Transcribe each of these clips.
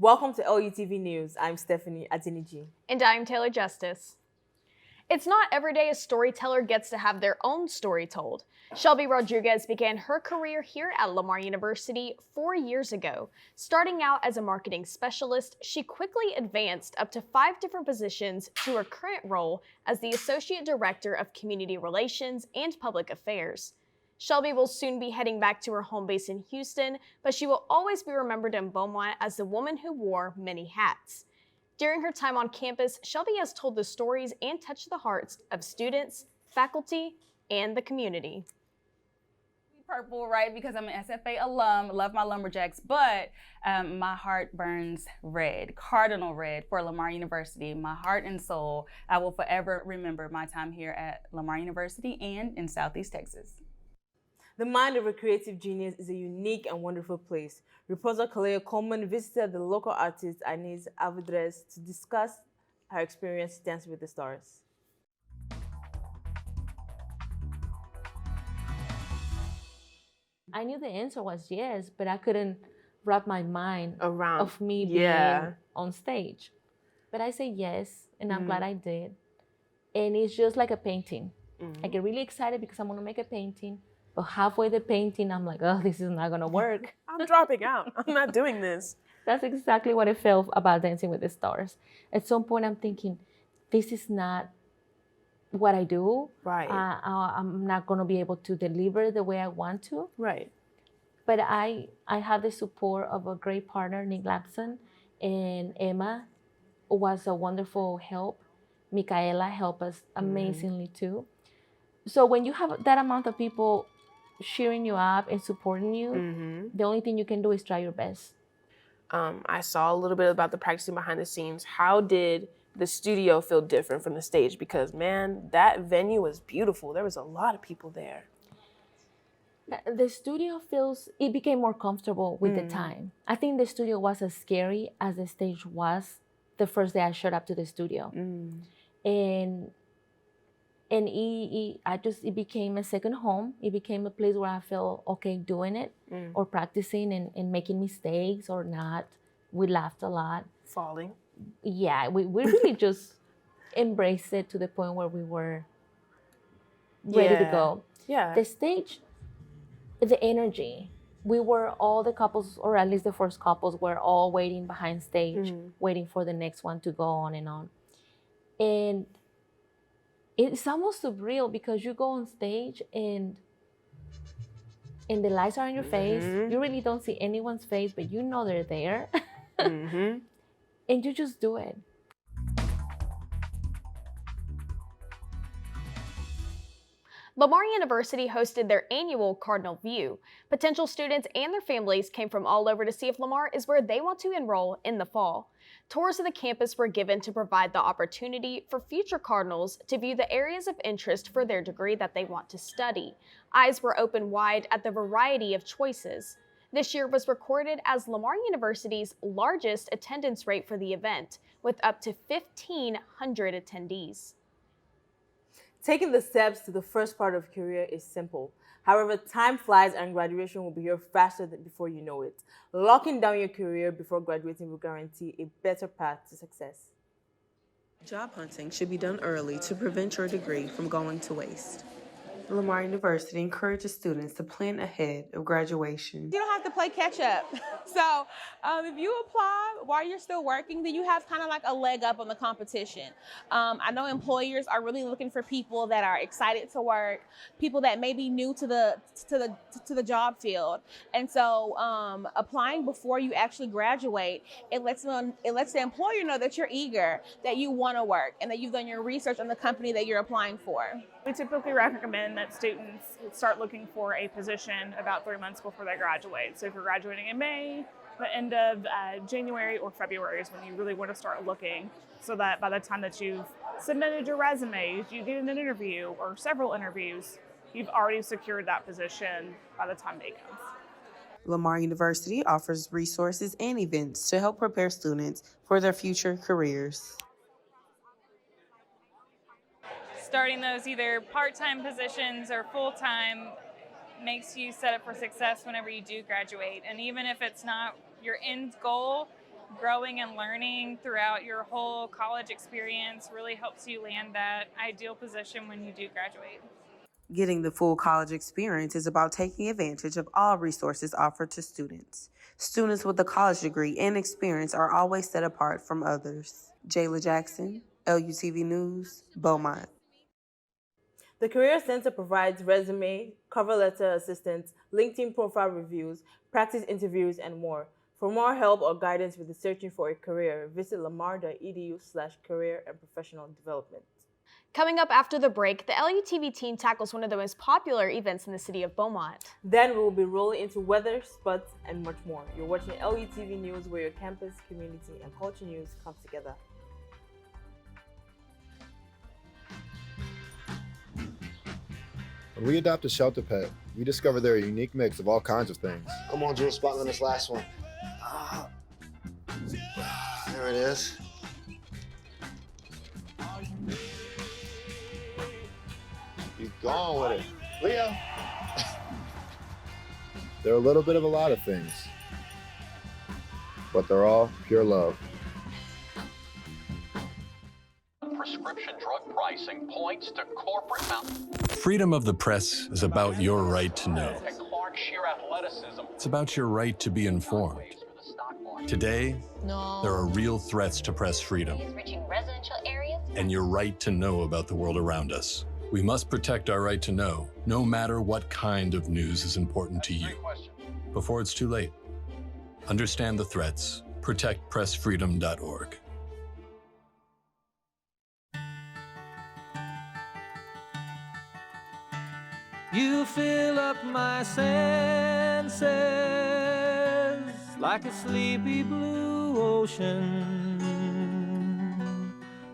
Welcome to LUTV News. I'm Stephanie Adeniji. And I'm Taylor Justice. It's not every day a storyteller gets to have their own story told. Shelby Rodriguez began her career here at Lamar University 4 years ago. Starting out as a marketing specialist, she quickly advanced up to 5 different positions to her current role as the Associate Director of Community Relations and Public Affairs. Shelby will soon be heading back to her home base in Houston, but she will always be remembered in Beaumont as the woman who wore many hats. During her time on campus, Shelby has told the stories and touched the hearts of students, faculty, and the community. Purple, right? Because I'm an SFA alum, love my Lumberjacks, but my heart burns red, cardinal red for Lamar University. My heart and soul, I will forever remember my time here at Lamar University and in Southeast Texas. The mind of a creative genius is a unique and wonderful place. Reporter Kalea Coleman visited the local artist Anise Avidres to discuss her experience dancing with the stars. I knew the answer was yes, but I couldn't wrap my mind around of me being on stage. But I say yes, and I'm glad I did. And it's just like a painting. I get really excited because I'm gonna make a painting, but halfway the painting, I'm like, oh, this is not gonna work. I'm dropping out. I'm not doing this. That's exactly what I felt about Dancing with the Stars. At some point, I'm thinking, this is not what I do. Right. I'm not gonna be able to deliver the way I want to. Right. But I have the support of a great partner, Nick Lapson, and Emma was a wonderful help. Micaela helped us amazingly too. So when you have that amount of people cheering you up and supporting you, the only thing you can do is try your best. I saw a little bit about the practicing behind the scenes. How did the studio feel different from the stage? Because, man, that venue was beautiful. There was a lot of people there. The studio it became more comfortable with the time. I think the studio was as scary as the stage was the first day I showed up to the studio. And it became a second home. It became a place where I felt okay doing it or practicing and making mistakes or not. We laughed a lot. Falling. Yeah, we really just embraced it to the point where we were ready to go. Yeah. The stage, the energy, we were all the couples, or at least the first couples, were all waiting behind stage, waiting for the next one to go on. And it's almost surreal because you go on stage and the lights are on your face. You really don't see anyone's face, but you know they're there. And you just do it. Lamar University hosted their annual Cardinal View. Potential students and their families came from all over to see if Lamar is where they want to enroll in the fall. Tours of the campus were given to provide the opportunity for future Cardinals to view the areas of interest for their degree that they want to study. Eyes were open wide at the variety of choices. This year was recorded as Lamar University's largest attendance rate for the event, with up to 1,500 attendees. Taking the steps to the first part of career is simple. However, time flies and graduation will be here faster than before you know it. Locking down your career before graduating will guarantee a better path to success. Job hunting should be done early to prevent your degree from going to waste. Lamar University encourages students to plan ahead of graduation. You don't have to play catch up. So if you apply while you're still working, then you have kind of like a leg up on the competition. I know employers are really looking for people that are excited to work, people that may be new to the job field. And so applying before you actually graduate, it lets the employer know that you're eager, that you want to work, and that you've done your research on the company that you're applying for. We typically recommend that students start looking for a position about 3 months before they graduate. So if you're graduating in May, the end of January or February is when you really want to start looking, so that by the time that you've submitted your resumes, you get an interview or several interviews, you've already secured that position by the time May comes. Lamar University offers resources and events to help prepare students for their future careers. Starting those either part-time positions or full-time makes you set up for success whenever you do graduate. And even if it's not your end goal, growing and learning throughout your whole college experience really helps you land that ideal position when you do graduate. Getting the full college experience is about taking advantage of all resources offered to students. Students with a college degree and experience are always set apart from others. Jayla Jackson, LUTV News, Beaumont. The Career Center provides resume, cover letter assistance, LinkedIn profile reviews, practice interviews, and more. For more help or guidance with searching for a career, visit lamar.edu/career and professional development. Coming up after the break, the LUTV team tackles one of the most popular events in the city of Beaumont. Then we will be rolling into weather, spots, and much more. You're watching LUTV News, where your campus, community, and culture news comes together. When we adopt a shelter pet, we discover they're a unique mix of all kinds of things. Come on, Drew, spot on this last one. There it is. Keep going with it. Leo. They're a little bit of a lot of things, but they're all pure love. Prescription drug pricing points to corporate mountain. Freedom of the press is about your right to know. And Clark sheer athleticism. It's about your right to be informed. Today, there are real threats to press freedom reaching residential areas and your right to know about the world around us. We must protect our right to know, no matter what kind of news is important to you. Before it's too late. Understand the threats. ProtectPressFreedom.org. You fill up my senses like a sleepy blue ocean.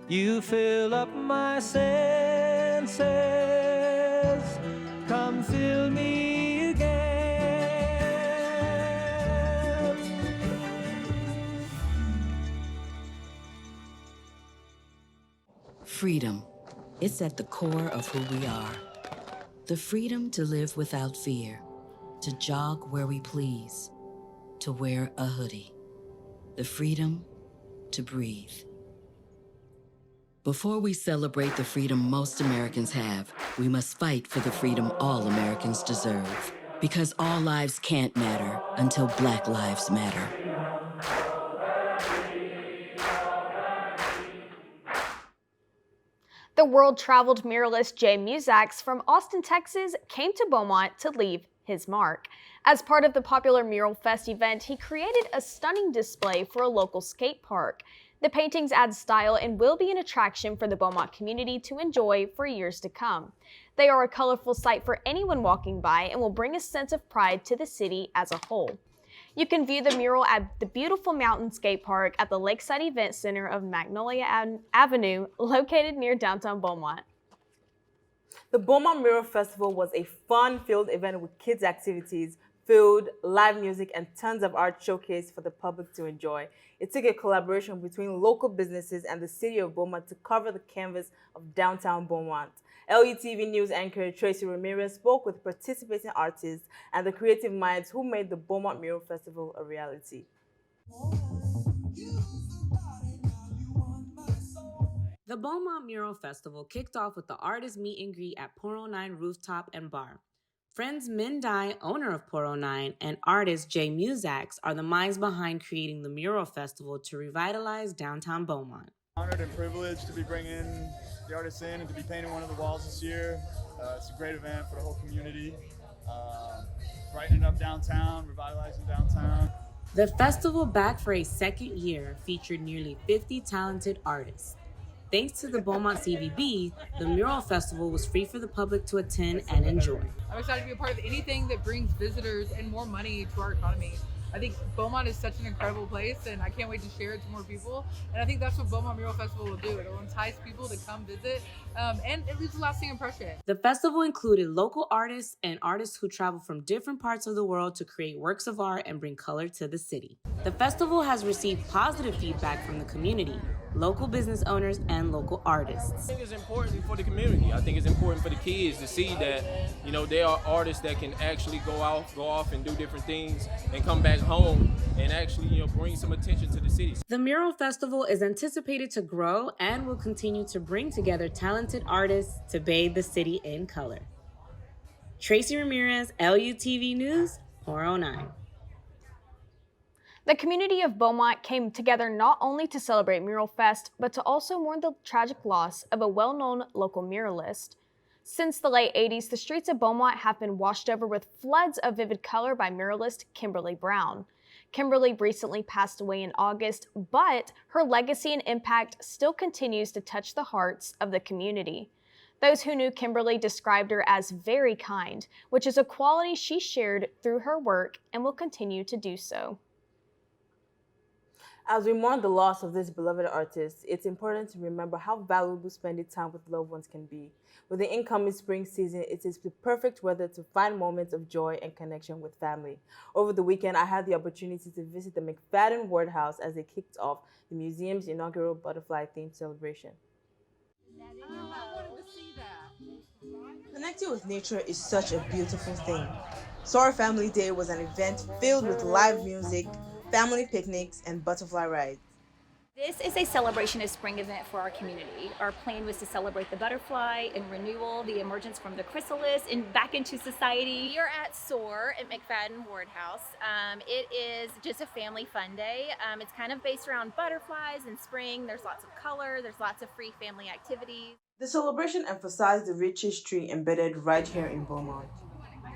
You fill up my senses. Come fill me again. Freedom. It's at the core of who we are. The freedom to live without fear, to jog where we please, to wear a hoodie. The freedom to breathe. Before we celebrate the freedom most Americans have, we must fight for the freedom all Americans deserve. Because all lives can't matter until Black lives matter. The world-traveled muralist Jay Musax from Austin, Texas, came to Beaumont to leave his mark. As part of the popular Mural Fest event, he created a stunning display for a local skate park. The paintings add style and will be an attraction for the Beaumont community to enjoy for years to come. They are a colorful sight for anyone walking by and will bring a sense of pride to the city as a whole. You can view the mural at the beautiful mountain skate park at the Lakeside Event Center of Magnolia Avenue, located near downtown Beaumont. The Beaumont Mural Festival was a fun-filled event with kids' activities, food, live music, and tons of art showcased for the public to enjoy. It took a collaboration between local businesses and the city of Beaumont to cover the canvas of downtown Beaumont. LUTV News anchor Tracy Ramirez spoke with participating artists and the creative minds who made the Beaumont Mural Festival a reality. The Beaumont Mural Festival kicked off with the artist meet and greet at Poro 9 Rooftop and Bar. Friends Min Dai, owner of Poro 9, and artist Jay Musax are the minds behind creating the Mural Festival to revitalize downtown Beaumont. Honored and privileged to be bringing the artists in and to be painting one of the walls this year. It's a great event for the whole community. Brightening up downtown, revitalizing downtown. The festival, back for a second year, featured nearly 50 talented artists. Thanks to the Beaumont CVB, the Mural Festival was free for the public to attend and enjoy. I'm excited to be a part of anything that brings visitors and more money to our economy. I think Beaumont is such an incredible place, and I can't wait to share it to more people. And I think that's what Beaumont Mural Festival will do. It will entice people to come visit, and it leaves a lasting impression. The festival included local artists and artists who travel from different parts of the world to create works of art and bring color to the city. The festival has received positive feedback from the community. local business owners, and local artists. I think it's important for the community. I think it's important for the kids to see that, there are artists that can actually go off and do different things and come back home and actually, bring some attention to the city. The Mural Festival is anticipated to grow and will continue to bring together talented artists to bathe the city in color. Tracy Ramirez, LUTV News, 409. The community of Beaumont came together not only to celebrate Mural Fest, but to also mourn the tragic loss of a well-known local muralist. Since the late 80s, the streets of Beaumont have been washed over with floods of vivid color by muralist Kimberly Brown. Kimberly recently passed away in August, but her legacy and impact still continues to touch the hearts of the community. Those who knew Kimberly described her as very kind, which is a quality she shared through her work and will continue to do so. As we mourn the loss of this beloved artist, it's important to remember how valuable spending time with loved ones can be. With the incoming spring season, it is the perfect weather to find moments of joy and connection with family. Over the weekend, I had the opportunity to visit the McFadden Ward House as they kicked off the museum's inaugural butterfly-themed celebration. Connecting with nature is such a beautiful thing. S.O.A.R Family Day was an event filled with live music, family picnics, and butterfly rides. This is a celebration of spring event for our community. Our plan was to celebrate the butterfly and renewal, the emergence from the chrysalis and back into society. We are at S.O.A.R at McFadden Ward House. It is just a family fun day. It's kind of based around butterflies and spring. There's lots of color. There's lots of free family activities. The celebration emphasized the rich history embedded right here in Beaumont.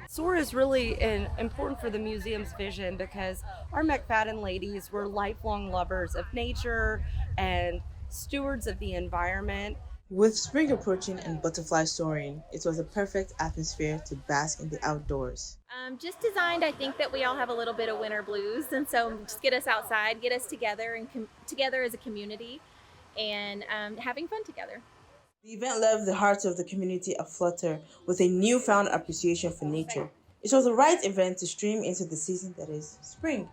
S.O.A.R is really important for the museum's vision because our McFadden ladies were lifelong lovers of nature and stewards of the environment. With spring approaching and butterflies soaring, it was a perfect atmosphere to bask in the outdoors. Just designed, I think that we all have a little bit of winter blues, and so just get us outside, get us together and together as a community, and having fun together. The event left the hearts of the community aflutter with a newfound appreciation for nature. It was the right event to stream into the season that is spring.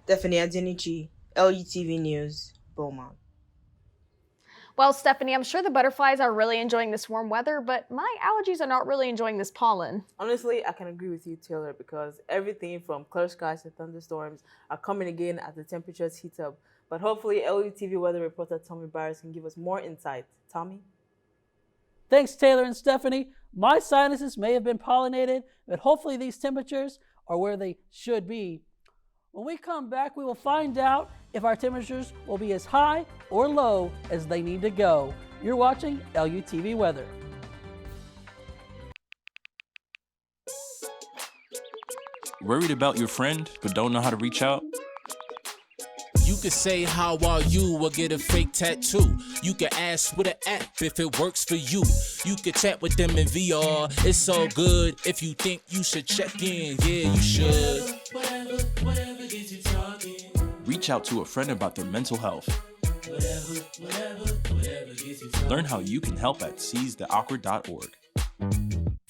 Stephanie Adenichi, LUTV News, Beaumont. Well, Stephanie, I'm sure the butterflies are really enjoying this warm weather, but my allergies are not really enjoying this pollen. Honestly, I can agree with you, Taylor, because everything from clear skies to thunderstorms are coming again as the temperatures heat up. But hopefully, LUTV weather reporter Tommy Barris can give us more insight. Tommy? Thanks, Taylor and Stephanie. My sinuses may have been pollinated, but hopefully these temperatures are where they should be. When we come back, we will find out if our temperatures will be as high or low as they need to go. You're watching LUTV Weather. Worried about your friend but don't know how to reach out? You could say, how are you, or get a fake tattoo. You could ask with an app if it works for you. You could chat with them in VR, it's all good. If you think you should check in, yeah, you should. Whatever gets you talking. Reach out to a friend about their mental health. Whatever gets you talking. Learn how you can help at seizetheawkward.org.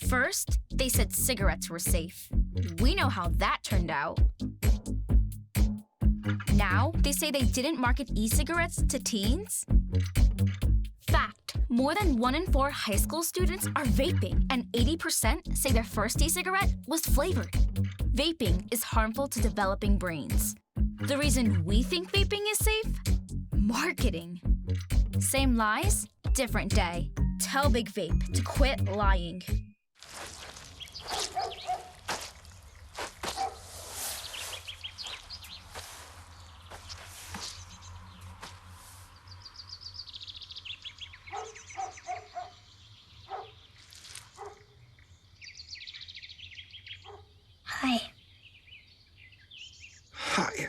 First, they said cigarettes were safe. We know how that turned out. Now, they say they didn't market e-cigarettes to teens? Fact, more than 1 in 4 high school students are vaping, and 80% say their first e-cigarette was flavored. Vaping is harmful to developing brains. The reason we think vaping is safe? Marketing. Same lies, different day. Tell Big Vape to quit lying. Hi. Hi.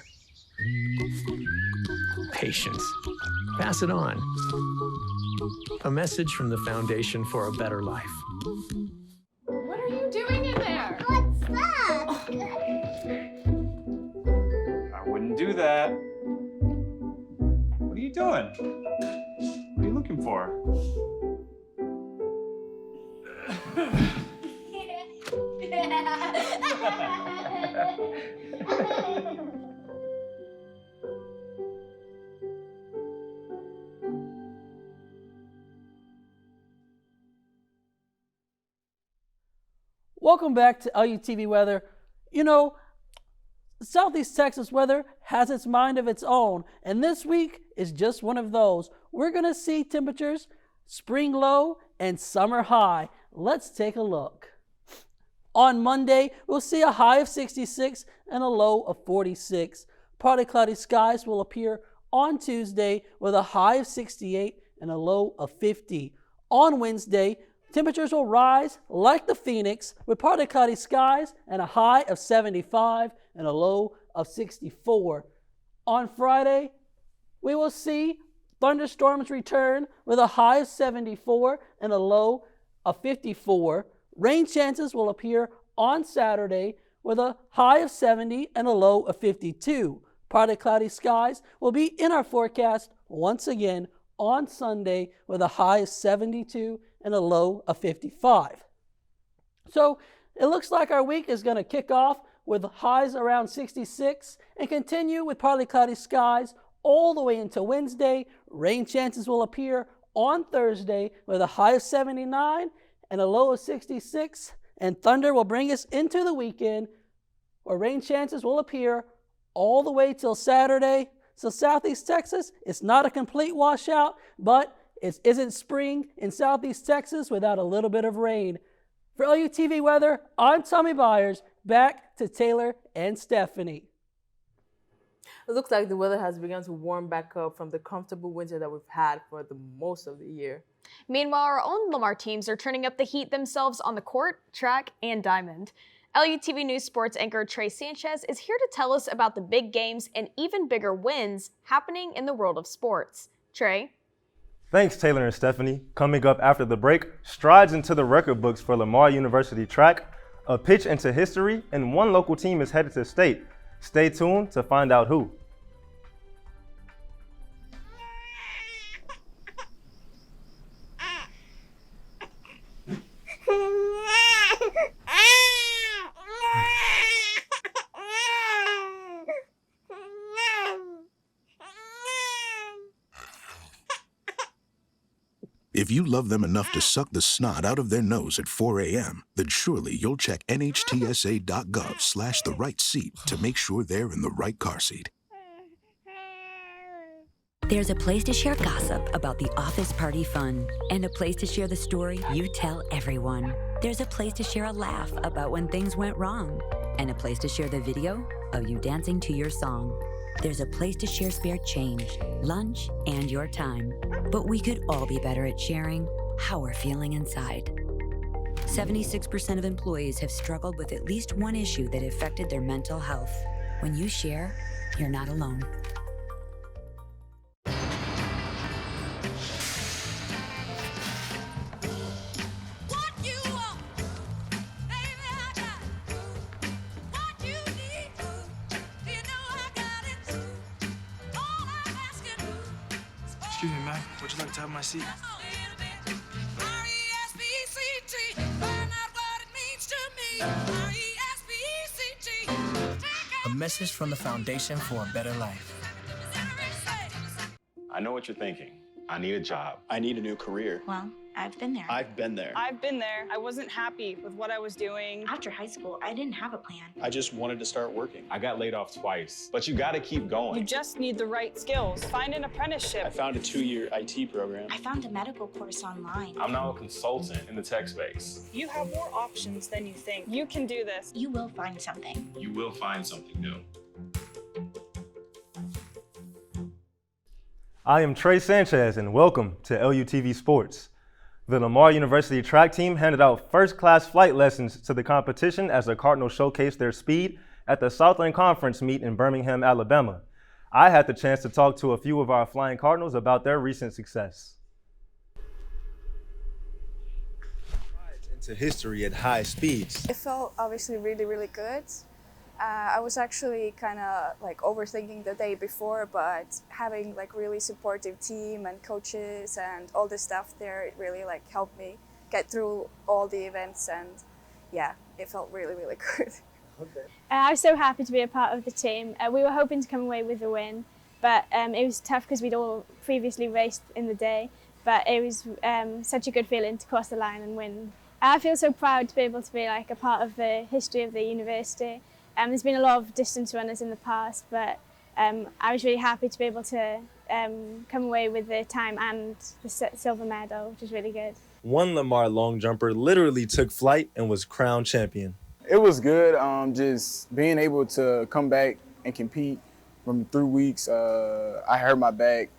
Patience. Pass it on. A message from the Foundation for a Better Life. What are you doing in there? What's that? I wouldn't do that. What are you doing? What are you looking for? Welcome back to LUTV Weather. You know, Southeast Texas weather has its mind of its own, and this week is just one of those. We're going to see temperatures spring low and summer high. Let's take a look. On Monday, we'll see a high of 66 and a low of 46. Partly cloudy skies will appear on Tuesday with a high of 68 and a low of 50. On Wednesday, temperatures will rise like the Phoenix with partly cloudy skies and a high of 75 and a low of 64. On Friday, we will see thunderstorms return with a high of 74 and a low of 54. Rain chances will appear on Saturday with a high of 70 and a low of 52. Partly cloudy skies will be in our forecast once again on Sunday with a high of 72 and a low of 55. So it looks like our week is going to kick off with highs around 66 and continue with partly cloudy skies all the way into Wednesday. Rain chances will appear on Thursday with a high of 79 and a low of 66. And thunder will bring us into the weekend where rain chances will appear all the way till Saturday. So Southeast Texas, it's not a complete washout, but it isn't spring in Southeast Texas without a little bit of rain. For LUTV Weather, I'm Tommy Byers. Back to Taylor and Stephanie. It looks like the weather has begun to warm back up from the comfortable winter that we've had for the most of the year. Meanwhile, our own Lamar teams are turning up the heat themselves on the court, track, and diamond. LUTV News Sports anchor Trey Sanchez is here to tell us about the big games and even bigger wins happening in the world of sports. Trey? Thanks, Taylor and Stephanie. Coming up after the break, strides into the record books for Lamar University track, a pitch into history, and one local team is headed to state. Stay tuned to find out who. If you love them enough to suck the snot out of their nose at 4 a.m., then surely you'll check nhtsa.gov/the right seat to make sure they're in the right car seat. There's a place to share gossip about the office party fun, and a place to share the story you tell everyone. There's a place to share a laugh about when things went wrong, and a place to share the video of you dancing to your song. There's a place to share spare change, lunch, and your time. But we could all be better at sharing how we're feeling inside. 76% of employees have struggled with at least one issue that affected their mental health. When you share, you're not alone. Excuse me, ma'am. Would you like to have my seat? A message from the Foundation for a Better Life. I know what you're thinking. I need a job. I need a new career. Well, I've been there. I've been there. I've been there. I wasn't happy with what I was doing. After high school, I didn't have a plan. I just wanted to start working. I got laid off twice, but you gotta keep going. You just need the right skills. Find an apprenticeship. I found a 2-year IT program. I found a medical course online. I'm now a consultant in the tech space. You have more options than you think. You can do this. You will find something. You will find something new. I am Trey Sanchez, and welcome to LUTV Sports. The Lamar University track team handed out first-class flight lessons to the competition as the Cardinal showcased their speed at the Southland Conference meet in Birmingham, Alabama. I had the chance to talk to a few of our Flying Cardinals about their recent success. Into history at high speeds. It felt obviously really, really good. I was actually kind of like overthinking the day before, but having like really supportive team and coaches and all the stuff there, it really like helped me get through all the events, and yeah, it felt really, really good. Okay. I was so happy to be a part of the team. We were hoping to come away with a win, but it was tough because we'd all previously raced in the day, but it was such a good feeling to cross the line and win I feel so proud to be able to be like a part of the history of the university. There's been a lot of distance runners in the past, but I was really happy to be able to come away with the time and the silver medal, which was really good. One Lamar long jumper literally took flight and was crowned champion. It was good, just being able to come back and compete from 3 weeks. I hurt my back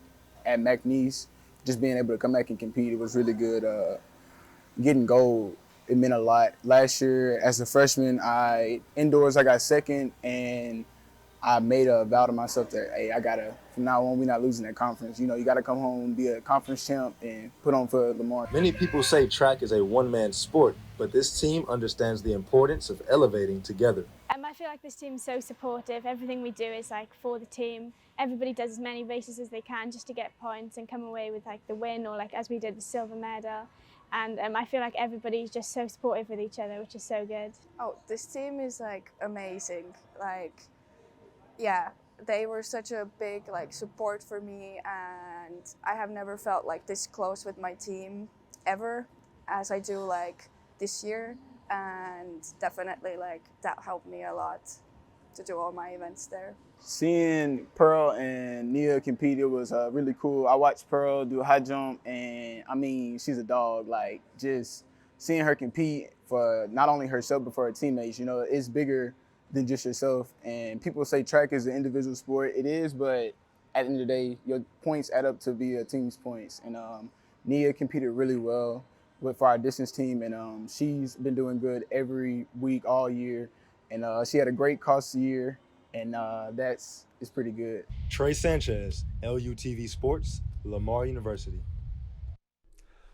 at McNeese. Just being able to come back and compete, it was really good. Getting gold, it meant a lot. Last year, as a freshman, indoors I got second, and I made a vow to myself that, hey, from now on, we're not losing that conference. You know, you gotta come home, be a conference champ, and put on for Lamar. Many people say track is a one-man sport, but this team understands the importance of elevating together. I feel like this team's so supportive. Everything we do is like for the team. Everybody does as many races as they can just to get points and come away with like the win, or like as we did the silver medal. And I feel like everybody's just so supportive with each other, which is so good. Oh, this team is like amazing. Like, yeah, they were such a big like support for me, and I have never felt like this close with my team ever as I do like this year, and definitely like that helped me a lot to do all my events there. Seeing Pearl and Nia compete, it was really cool. I watched Pearl do a high jump, and I mean, she's a dog. Like, just seeing her compete for not only herself, but for her teammates, you know, it's bigger than just yourself. And people say track is an individual sport. It is, but at the end of the day, your points add up to be a team's points. And Nia competed really well for our distance team, and she's been doing good every week all year. And she had a great cross year, and it's pretty good. Trey Sanchez, LUTV Sports, Lamar University.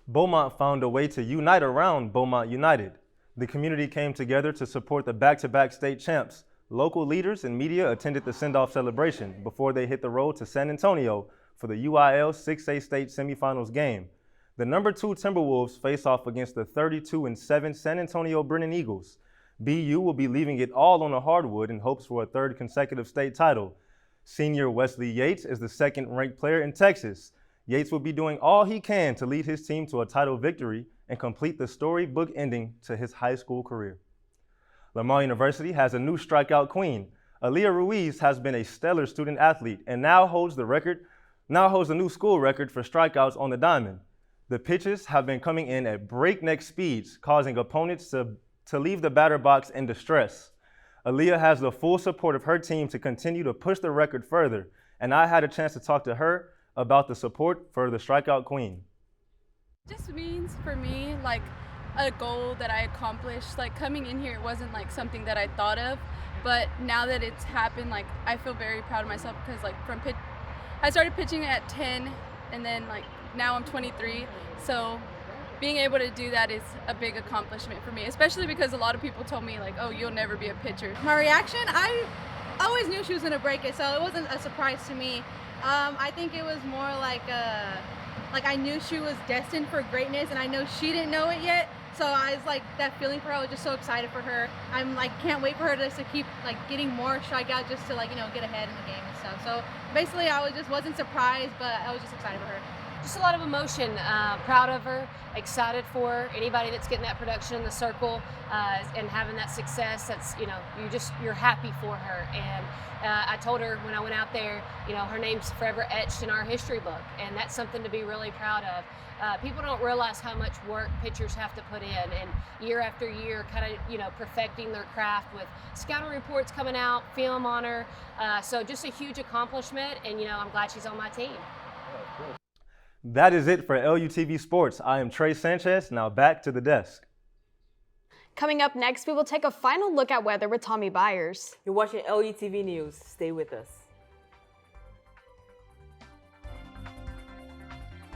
Beaumont found a way to unite around Beaumont United. The community came together to support the back-to-back state champs. Local leaders and media attended the send-off celebration before they hit the road to San Antonio for the UIL 6A state semifinals game. The number 2 Timberwolves face off against the 32-7 San Antonio Brennan Eagles. BU will be leaving it all on the hardwood in hopes for a 3rd consecutive state title. Senior Wesley Yates is the 2nd-ranked player in Texas. Yates will be doing all he can to lead his team to a title victory and complete the storybook ending to his high school career. Lamar University has a new strikeout queen. Aaliyah Ruiz has been a stellar student athlete and now holds a new school record for strikeouts on the diamond. The pitches have been coming in at breakneck speeds, causing opponents to leave the batter box in distress. Aaliyah has the full support of her team to continue to push the record further, and I had a chance to talk to her about the support for the strikeout queen. It just means for me like a goal that I accomplished. Like coming in here, it wasn't like something that I thought of, but now that it's happened, like I feel very proud of myself because like I started pitching at 10, and then like now I'm 23, so being able to do that is a big accomplishment for me, especially because a lot of people told me like, oh, you'll never be a pitcher. My reaction, I always knew she was gonna break it, so it wasn't a surprise to me. I think it was more like I knew she was destined for greatness, and I know she didn't know it yet. So I was like, that feeling for her, I was just so excited for her. I'm like, can't wait for her to keep like getting more strikeout just to like, you know, get ahead in the game and stuff. So basically I wasn't surprised, but I was just excited for her. Just a lot of emotion, proud of her, excited for her. Anybody that's getting that production in the circle and having that success, that's, you know, you're happy for her. And I told her when I went out there, you know, her name's forever etched in our history book, and that's something to be really proud of. People don't realize how much work pitchers have to put in, and year after year kind of, you know, perfecting their craft with scouting reports coming out, film on her. So just a huge accomplishment, and, you know, I'm glad she's on my team. That is it for LUTV Sports. I am Trey Sanchez. Now back to the desk. Coming up next, we will take a final look at weather with Tommy Byers. You're watching LUTV News. Stay with us.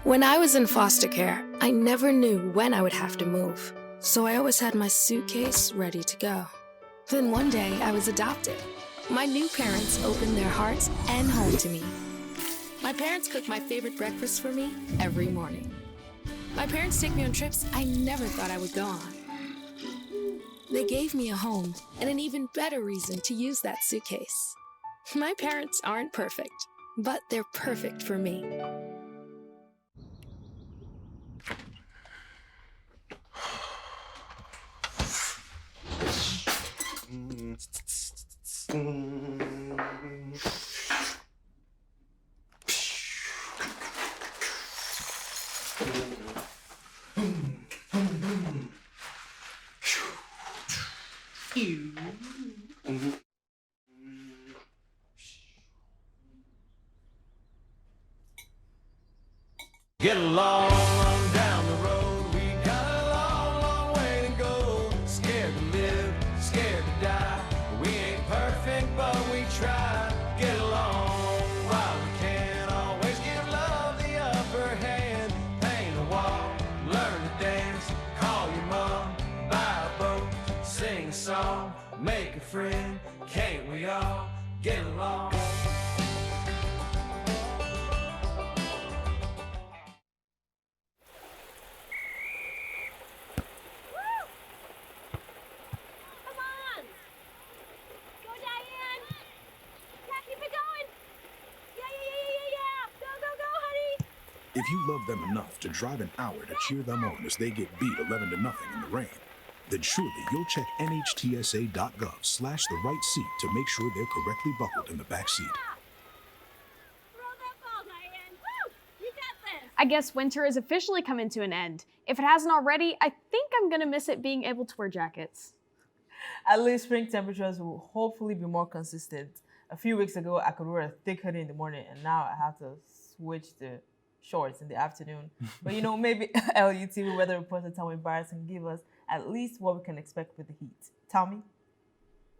When I was in foster care, I never knew when I would have to move, so I always had my suitcase ready to go. Then one day, I was adopted. My new parents opened their hearts and home to me. My parents cook my favorite breakfast for me every morning. My parents take me on trips I never thought I would go on. They gave me a home and an even better reason to use that suitcase. My parents aren't perfect, but they're perfect for me. Get along on down the road. We got a long, long way to go. Scared to live, scared to die. We ain't perfect, but we try. Get along while we can. Always give love the upper hand. Paint a wall, learn to dance. Call your mom, buy a boat, sing a song, make a friend. Can't we all get along? If you love them enough to drive an hour to cheer them on as they get beat 11-0 in the rain, then surely you'll check nhtsa.gov/the right seat to make sure they're correctly buckled in the back seat. I guess winter is officially coming to an end. If it hasn't already, I think I'm gonna miss it being able to wear jackets. At least spring temperatures will hopefully be more consistent. A few weeks ago, I could wear a thick hoodie in the morning, and now I have to switch to shorts in the afternoon. But you know, maybe LUTV weather reporter Tommy Byers can give us at least what we can expect with the heat. Tommy?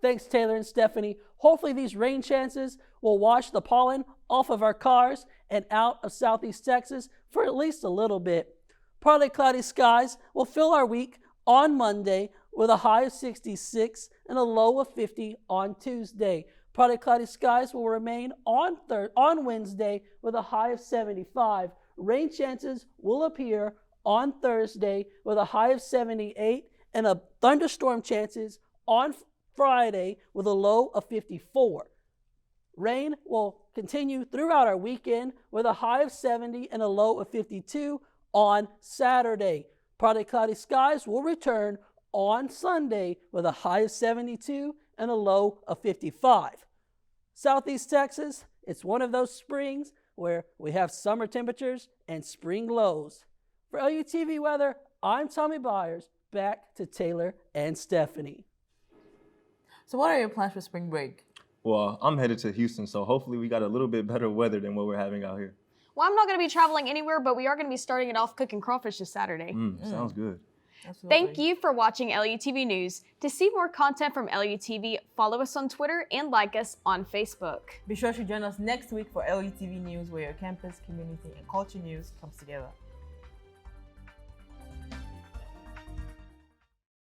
Thanks, Taylor and Stephanie. Hopefully these rain chances will wash the pollen off of our cars and out of Southeast Texas for at least a little bit. Partly cloudy skies will fill our week on Monday with a high of 66 and a low of 50 on Tuesday. Partly cloudy skies will remain on Wednesday with a high of 75. Rain chances will appear on Thursday with a high of 78 and a thunderstorm chances on Friday with a low of 54. Rain will continue throughout our weekend with a high of 70 and a low of 52 on Saturday. Partly cloudy skies will return on Sunday with a high of 72 and a low of 55. Southeast Texas, it's one of those springs where we have summer temperatures and spring lows. For LUTV weather, I'm Tommy Byers. Back to Taylor and Stephanie. So what are your plans for spring break? Well, I'm headed to Houston, so hopefully we got a little bit better weather than what we're having out here. Well, I'm not gonna be traveling anywhere, but we are gonna be starting it off cooking crawfish this Saturday. Sounds good. Absolutely. Thank you for watching LUTV News. To see more content from LUTV, follow us on Twitter and like us on Facebook. Be sure to join us next week for LUTV News, where your campus, community, and culture news comes together.